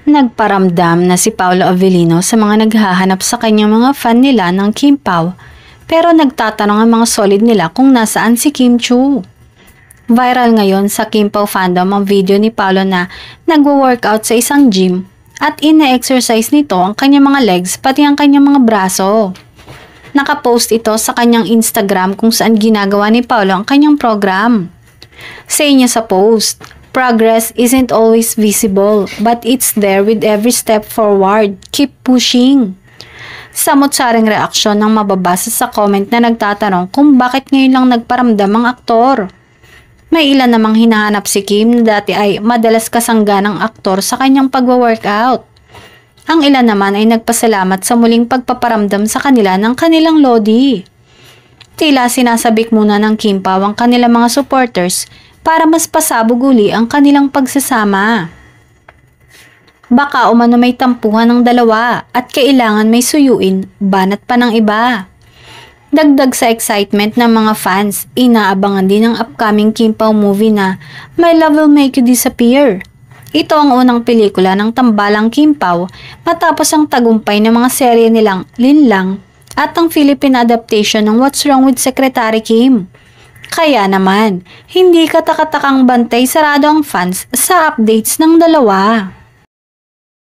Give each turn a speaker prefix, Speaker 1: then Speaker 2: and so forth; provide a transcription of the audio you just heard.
Speaker 1: Nagparamdam na si Paolo Avellino sa mga naghahanap sa kanyang mga fan nila ng Kim Pao, pero nagtatanong ang mga solid nila kung nasaan si Kim Chiu. Viral ngayon sa Kim Pao fandom ang video ni Paolo na nagwo-workout sa isang gym at ina-exercise nito ang kanyang mga legs pati ang kanyang mga braso. Nakapost ito sa kanyang Instagram kung saan ginagawa ni Paolo ang kanyang program. Say niya sa post, "Progress isn't always visible, but it's there with every step forward. Keep pushing." Samot-saring reaksyon ng mababasa sa comment na nagtatanong kung bakit ngayon lang nagparamdam ang aktor. May ilan namang hinahanap si Kim na dati ay madalas kasangganang aktor sa kanyang pagwa-workout. Ang ilan naman ay nagpasalamat sa muling pagpaparamdam sa kanila ng kanilang lodi. Tila sinasabik muna ng Kim Pao ang kanilang mga supporters para mas pasabog uli ang kanilang pagsasama. Baka umano may tampuhan ng dalawa at kailangan may suyuin, banat pa ng iba. Dagdag sa excitement ng mga fans, inaabangan din ang upcoming Kim Pao movie na My Love Will Make You Disappear. Ito ang unang pelikula ng tambalang Kim Pao matapos ang tagumpay ng mga serye nilang Linlang at ang Philippine adaptation ng What's Wrong with Secretary Kim. Kaya naman, hindi katakatakang bantay sarado ang fans sa updates ng dalawa.